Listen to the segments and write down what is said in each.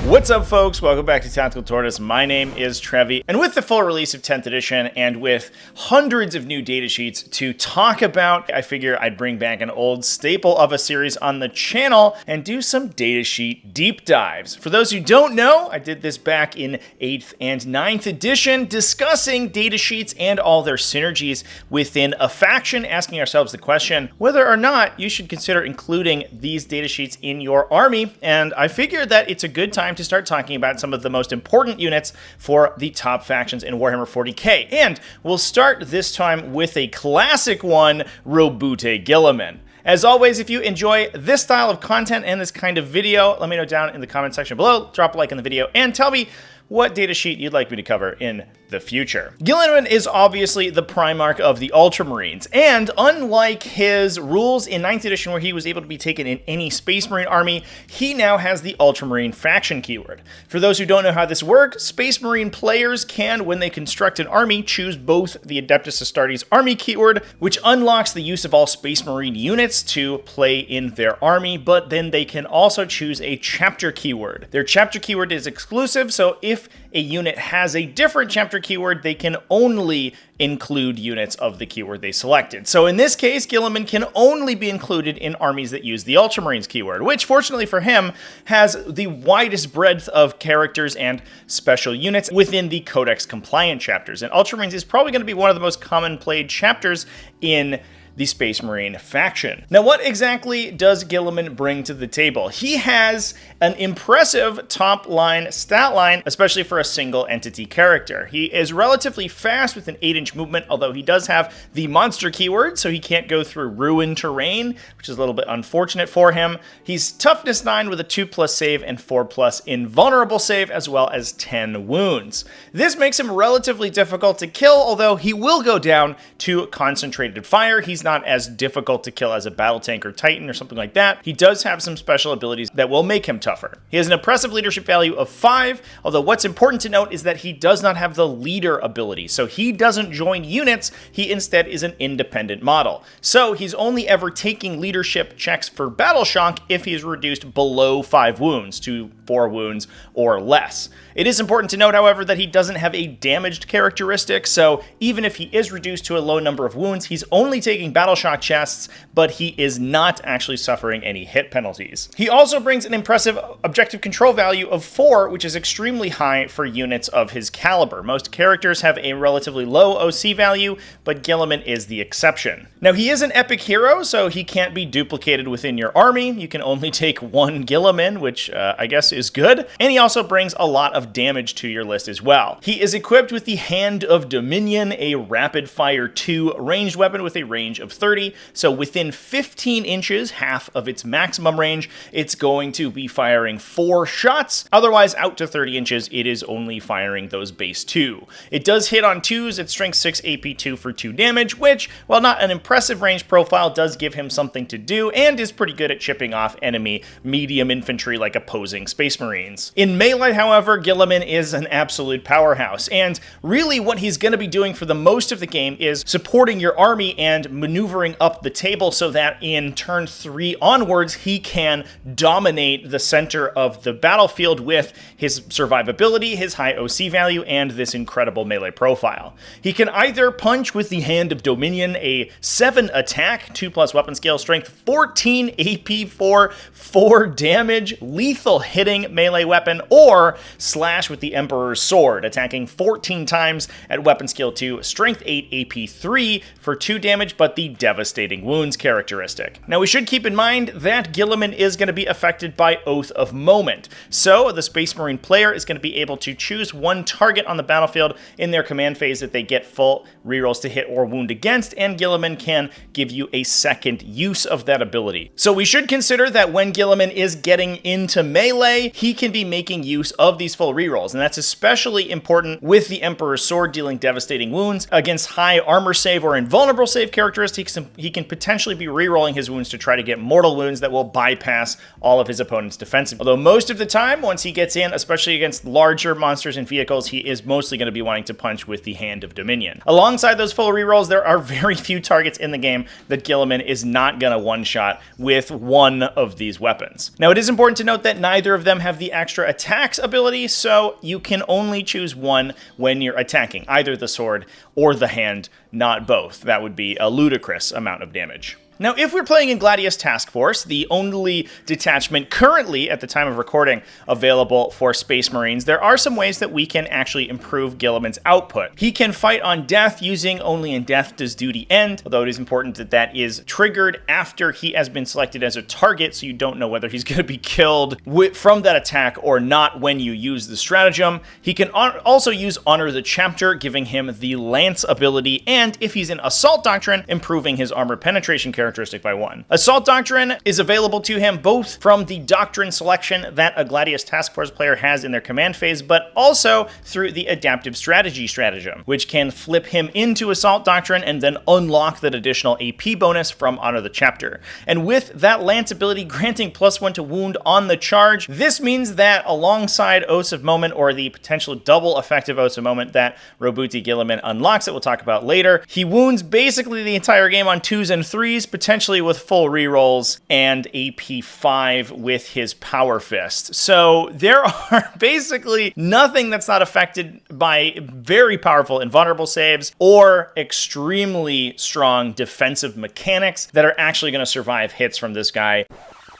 What's up, folks? Welcome back to TacticalTortoise. My name is Trevi, and with the full release of 10th edition and with hundreds of new datasheets to talk about, I figure I'd bring back an old staple of a series on the channel and do some datasheet deep dives. For those who don't know, I did this back in 8th and 9th edition, discussing datasheets and all their synergies within a faction, asking ourselves the question whether or not you should consider including these datasheets in your army. And I figured that it's a good time to start talking about some of the most important units for the top factions in Warhammer 40k. And we'll start this time with a classic one, Roboute Guilliman. As always, if you enjoy this style of content and this kind of video, let me know down in the comment section below, drop a like in the video, and tell me what datasheet you'd like me to cover in the future. Guilliman is obviously the Primarch of the Ultramarines, and unlike his rules in 9th edition where he was able to be taken in any Space Marine army, he now has the Ultramarine faction keyword. For those who don't know how this works, Space Marine players can, when they construct an army, choose both the Adeptus Astartes army keyword, which unlocks the use of all Space Marine units to play in their army, but then they can also choose a chapter keyword. Their chapter keyword is exclusive, so if a unit has a different chapter keyword, they can only include units of the keyword they selected. So in this case, Guilliman can only be included in armies that use the Ultramarines keyword, which fortunately for him has the widest breadth of characters and special units within the Codex compliant chapters. And Ultramarines is probably going to be one of the most common played chapters in the Space Marine faction. Now, what exactly does Guilliman bring to the table? He has an impressive top line stat line, especially for a single entity character. He is relatively fast with an 8-inch movement, although he does have the monster keyword, so he can't go through ruined terrain, which is a little bit unfortunate for him. He's toughness 9 with a 2+ save and 4+ invulnerable save, as well as 10 wounds. This makes him relatively difficult to kill, although he will go down to concentrated fire. He's not as difficult to kill as a battle tank or titan or something like that. He does have some special abilities that will make him tougher. He has an impressive leadership value of 5, although what's important to note is that he does not have the leader ability. So he doesn't join units, he instead is an independent model. So he's only ever taking leadership checks for battle shock if he is reduced below 5 wounds to 4 wounds or less. It is important to note, however, that he doesn't have a damaged characteristic, so even if he is reduced to a low number of wounds, he's only taking battle shock chests, but he is not actually suffering any hit penalties. He also brings an impressive objective control value of 4, which is extremely high for units of his caliber. Most characters have a relatively low OC value, but Guilliman is the exception. Now, he is an epic hero, so he can't be duplicated within your army. You can only take one Guilliman, which I guess is good, and he also brings a lot of damage to your list as well. He is equipped with the Hand of Dominion, a rapid fire 2 ranged weapon with a range of 30, so within 15 inches, half of its maximum range, it's going to be firing 4 shots. Otherwise, out to 30 inches, it is only firing those base 2. It does hit on 2s at strength 6 AP 2 for 2 damage, which, while not an impressive range profile, does give him something to do and is pretty good at chipping off enemy medium infantry like opposing Space Marines. In melee, however, Guilliman is an absolute powerhouse, and really what he's going to be doing for the most of the game is supporting your army and maneuvering up the table so that in turn 3 onwards, he can dominate the center of the battlefield with his survivability, his high OC value, and this incredible melee profile. He can either punch with the Hand of Dominion, a 7 attack, 2+ weapon skill, strength 14 AP 4 damage, lethal hitting melee weapon, or slash with the Emperor's Sword, attacking 14 times at weapon skill 2, strength 8 AP 3 for 2 damage, but the devastating wounds characteristic. Now, we should keep in mind that Guilliman is going to be affected by Oath of Moment, so the Space Marine player is going to be able to choose one target on the battlefield in their command phase that they get full rerolls to hit or wound against, and Guilliman can give you a second use of that ability. So we should consider that when Guilliman is getting into melee, he can be making use of these full rerolls, and that's especially important with the Emperor's Sword dealing devastating wounds against high armor save or invulnerable save characteristics first, he can potentially be re-rolling his wounds to try to get mortal wounds that will bypass all of his opponent's defensive. Although most of the time, once he gets in, especially against larger monsters and vehicles, he is mostly going to be wanting to punch with the Hand of Dominion. Alongside those full rerolls, there are very few targets in the game that Guilliman is not going to one-shot with one of these weapons. Now, it is important to note that neither of them have the extra attacks ability, so you can only choose one when you're attacking, either the sword or the hand, not both. That would be a ludicrous amount of damage. Now, if we're playing in Gladius Task Force, the only detachment currently, at the time of recording, available for Space Marines, there are some ways that we can actually improve Guilliman's output. He can fight on death using Only in Death Does Duty End, although it is important that that is triggered after he has been selected as a target, so you don't know whether he's going to be killed from that attack or not when you use the stratagem. He can also use Honor the Chapter, giving him the Lance ability, and if he's in Assault Doctrine, improving his armor penetration characteristic by 1. Assault Doctrine is available to him both from the Doctrine selection that a Gladius Task Force player has in their command phase, but also through the Adaptive Strategy stratagem, which can flip him into Assault Doctrine and then unlock that additional AP bonus from Honor the Chapter. And with that Lance ability granting +1 to wound on the charge, this means that alongside Oaths of Moment, or the potential double effective Oaths of Moment that Roboute Guilliman unlocks that we'll talk about later, he wounds basically the entire game on 2s and 3s, potentially with full rerolls and AP 5 with his Power Fist. So there are basically nothing that's not affected by very powerful invulnerable saves or extremely strong defensive mechanics that are actually going to survive hits from this guy.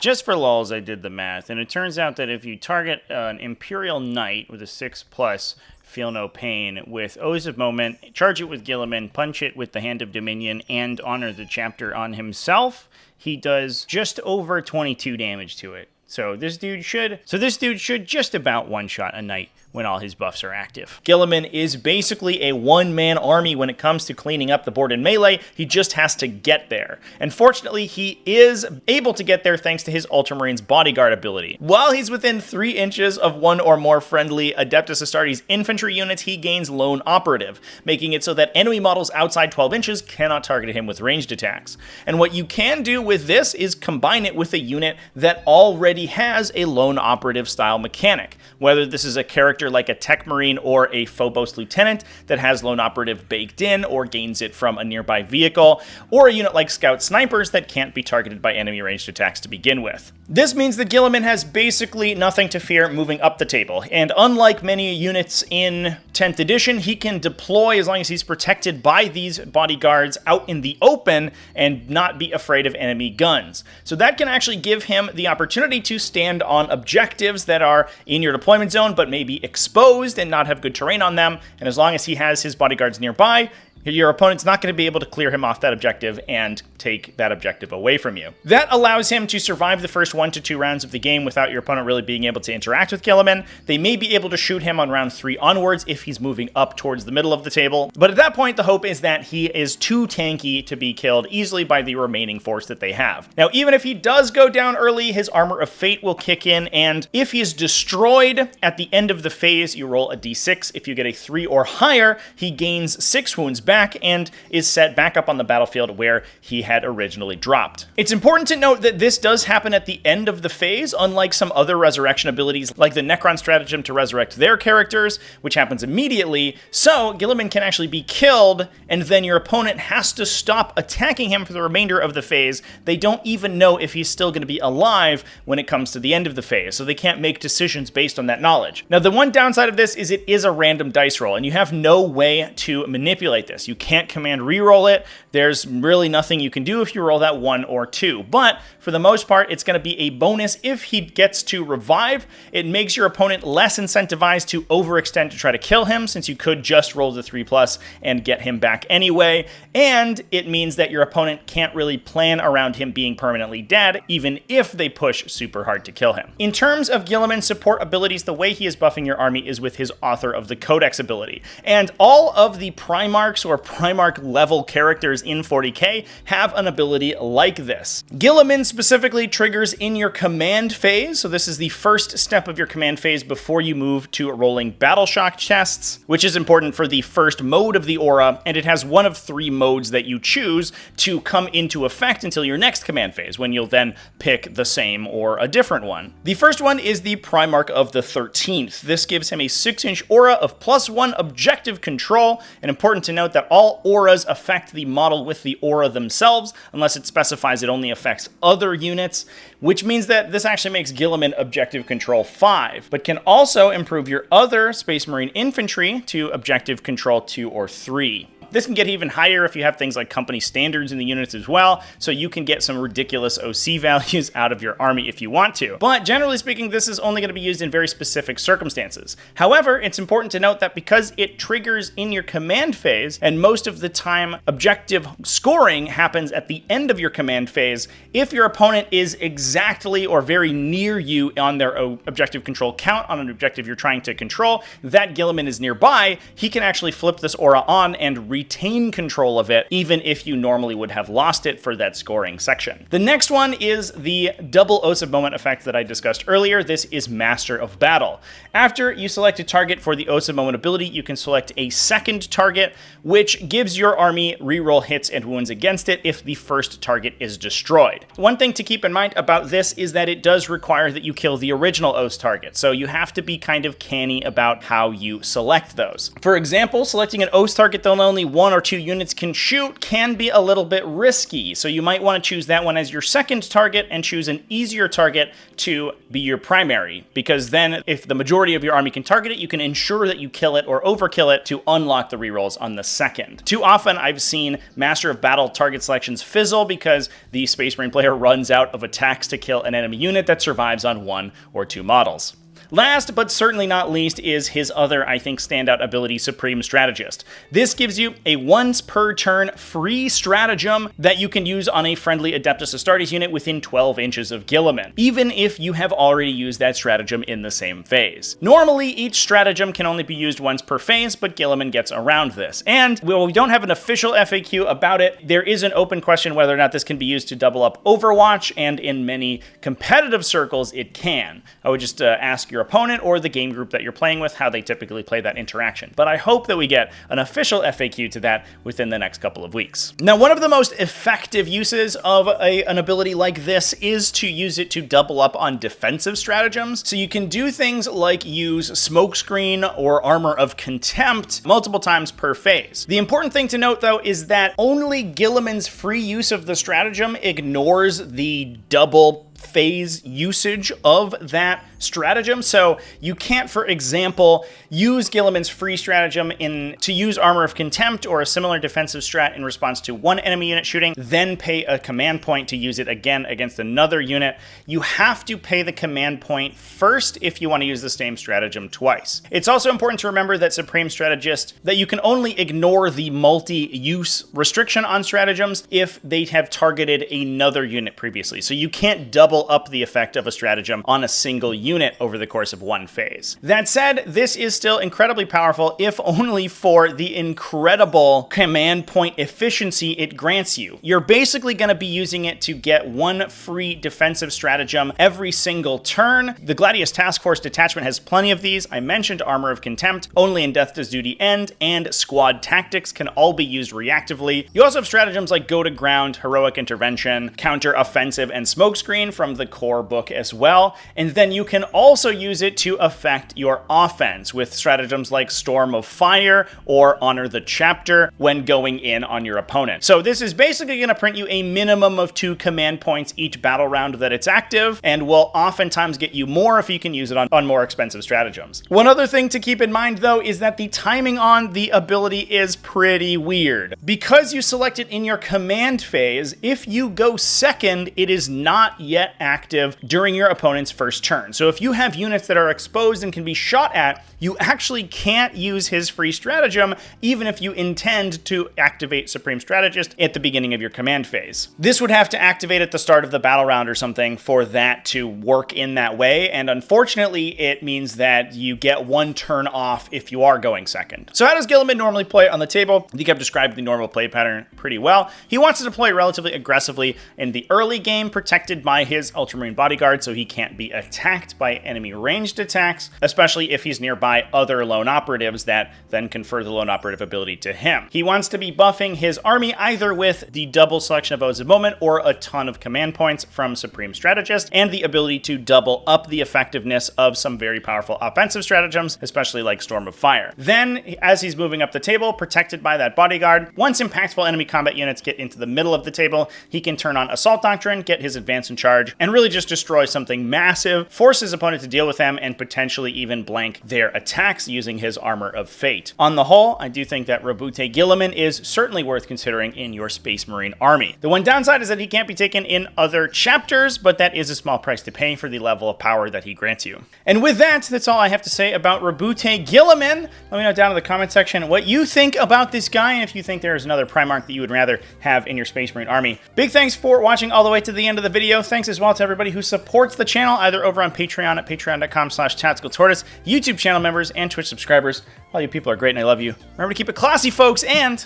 Just for lulz, I did the math, and it turns out that if you target an Imperial Knight with a 6+, Feel No Pain, with Oaths of Moment, charge it with Guilliman, punch it with the Hand of Dominion, and Honor the Chapter on himself, he does just over 22 damage to it. So this dude should just about one-shot a knight when all his buffs are active. Guilliman is basically a one-man army when it comes to cleaning up the board in melee. He just has to get there. And fortunately, he is able to get there thanks to his Ultramarines Bodyguard ability. While he's within 3 inches of one or more friendly Adeptus Astartes infantry units, he gains Lone Operative, making it so that enemy models outside 12 inches cannot target him with ranged attacks. And what you can do with this is combine it with a unit that already has a Lone Operative style mechanic, whether this is a character like a Tech Marine or a Phobos Lieutenant that has Lone Operative baked in or gains it from a nearby vehicle, or a unit like Scout Snipers that can't be targeted by enemy ranged attacks to begin with. This means that Guilliman has basically nothing to fear moving up the table, and unlike many units in 10th edition, he can deploy as long as he's protected by these bodyguards out in the open and not be afraid of enemy guns. So that can actually give him the opportunity to stand on objectives that are in your deployment zone but may be exposed and not have good terrain on them, and as long as he has his bodyguards nearby, your opponent's not going to be able to clear him off that objective and take that objective away from you. That allows him to survive the first 1 to 2 rounds of the game without your opponent really being able to interact with Guilliman. They may be able to shoot him on round 3 onwards if he's moving up towards the middle of the table, but at that point the hope is that he is too tanky to be killed easily by the remaining force that they have. Now, even if he does go down early, his Armor of Fate will kick in, and if he is destroyed at the end of the phase, you roll a d6. If you get a 3 or higher, he gains 6 wounds back and is set back up on the battlefield where he had originally dropped. It's important to note that this does happen at the end of the phase, unlike some other resurrection abilities like the Necron stratagem to resurrect their characters, which happens immediately, so Guilliman can actually be killed, and then your opponent has to stop attacking him for the remainder of the phase. They don't even know if he's still going to be alive when it comes to the end of the phase, so they can't make decisions based on that knowledge. Now, the one downside of this is it is a random dice roll, and you have no way to manipulate this. You can't command reroll it. There's really nothing you can do if you roll that 1 or 2. But for the most part, it's going to be a bonus if he gets to revive. It makes your opponent less incentivized to overextend to try to kill him, since you could just roll the 3+ and get him back anyway. And it means that your opponent can't really plan around him being permanently dead, even if they push super hard to kill him. In terms of Guilliman's support abilities, the way he is buffing your army is with his Author of the Codex ability. And all of the Primarchs or Primarch level characters players in 40k have an ability like this. Guilliman specifically triggers in your command phase, so this is the first step of your command phase before you move to rolling battle shock tests, which is important for the first mode of the aura, and it has one of 3 modes that you choose to come into effect until your next command phase, when you'll then pick the same or a different one. The first one is the Primarch of the 13th. This gives him a 6-inch aura of +1 objective control, and important to note that all auras affect the model with the aura themselves, unless it specifies it only affects other units, which means that this actually makes Guilliman objective control 5, but can also improve your other Space Marine infantry to objective control 2 or 3. This can get even higher if you have things like company standards in the units as well, so you can get some ridiculous OC values out of your army if you want to. But generally speaking, this is only going to be used in very specific circumstances. However, it's important to note that because it triggers in your command phase, and most of the time objective scoring happens at the end of your command phase, if your opponent is exactly or very near you on their objective control count on an objective you're trying to control, that Guilliman is nearby, he can actually flip this aura on and retain control of it, even if you normally would have lost it for that scoring section. The next one is the double Oaths of Moment effect that I discussed earlier. This is Master of Battle. After you select a target for the Oaths of Moment ability, you can select a second target, which gives your army reroll hits and wounds against it if the first target is destroyed. One thing to keep in mind about this is that it does require that you kill the original Oaths target, so you have to be kind of canny about how you select those. For example, selecting an Oaths target that only 1 or 2 units can shoot can be a little bit risky, so you might want to choose that one as your second target and choose an easier target to be your primary, because then if the majority of your army can target it, you can ensure that you kill it or overkill it to unlock the rerolls on the second. Too often I've seen Master of Battle target selections fizzle because the Space Marine player runs out of attacks to kill an enemy unit that survives on 1 or 2 models. Last, but certainly not least, is his other, I think, standout ability, Supreme Strategist. This gives you a once per turn free stratagem that you can use on a friendly Adeptus Astartes unit within 12 inches of Guilliman, even if you have already used that stratagem in the same phase. Normally, each stratagem can only be used once per phase, but Guilliman gets around this. And while we don't have an official FAQ about it, there is an open question whether or not this can be used to double up Overwatch, and in many competitive circles, it can. I would just ask your opponent or the game group that you're playing with how they typically play that interaction. But I hope that we get an official FAQ to that within the next couple of weeks. Now, one of the most effective uses of an ability like this is to use it to double up on defensive stratagems. So you can do things like use Smokescreen or Armor of Contempt multiple times per phase. The important thing to note, though, is that only Guilliman's free use of the stratagem ignores the double phase usage of that stratagem. So you can't, for example, use Guilliman's free stratagem to use Armor of Contempt or a similar defensive strat in response to one enemy unit shooting, then pay a command point to use it again against another unit. You have to pay the command point first if you want to use the same stratagem twice. It's also important to remember that Supreme Strategist, that you can only ignore the multi-use restriction on stratagems if they have targeted another unit previously. So you can't double up the effect of a stratagem on a single unit over the course of one phase. That said, this is still incredibly powerful, if only for the incredible command point efficiency it grants you. You're basically going to be using it to get one free defensive stratagem every single turn. The Gladius Task Force Detachment has plenty of these. I mentioned Armor of Contempt, Only in Death Does Duty End, and Squad Tactics can all be used reactively. You also have stratagems like Go to Ground, Heroic Intervention, Counter Offensive, and Smokescreen from the core book as well. And then you can also use it to affect your offense with stratagems like Storm of Fire or Honor the Chapter when going in on your opponent. So this is basically going to print you a minimum of 2 command points each battle round that it's active, and will oftentimes get you more if you can use it on more expensive stratagems. One other thing to keep in mind, though, is that the timing on the ability is pretty weird. Because you select it in your command phase, if you go second, it is not yet active during your opponent's first turn. So if you have units that are exposed and can be shot at, you actually can't use his free stratagem, even if you intend to activate Supreme Strategist at the beginning of your command phase. This would have to activate at the start of the battle round or something for that to work in that way, and unfortunately, it means that you get one turn off if you are going second. So how does Guilliman normally play on the table? I think I've described the normal play pattern pretty well. He wants to deploy relatively aggressively in the early game, protected by his Ultramarine Bodyguard so he can't be attacked by enemy ranged attacks, especially if he's nearby other lone operatives that then confer the lone operative ability to him. He wants to be buffing his army either with the double selection of Oaths of Moment or a ton of command points from Supreme Strategist, and the ability to double up the effectiveness of some very powerful offensive stratagems, especially like Storm of Fire. Then, as he's moving up the table, protected by that Bodyguard, once impactful enemy combat units get into the middle of the table, he can turn on Assault Doctrine, get his advance and charge, and really just destroy something massive, force his opponent to deal with them, and potentially even blank their attacks using his Armor of Fate. On the whole, I do think that Roboute Guilliman is certainly worth considering in your Space Marine army. The one downside is that he can't be taken in other chapters, but that is a small price to pay for the level of power that he grants you. And with that, that's all I have to say about Roboute Guilliman. Let me know down in the comment section what you think about this guy, and if you think there is another Primarch that you would rather have in your Space Marine army. Big thanks for watching all the way to the end of the video. Thanks as well to everybody who supports the channel, either over on Patreon at patreon.com/TacticalTortoise, YouTube channel members, and Twitch subscribers. All you people are great and I love you. Remember to keep it classy, folks, and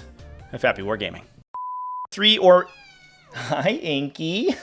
have happy wargaming. Hi, Inky.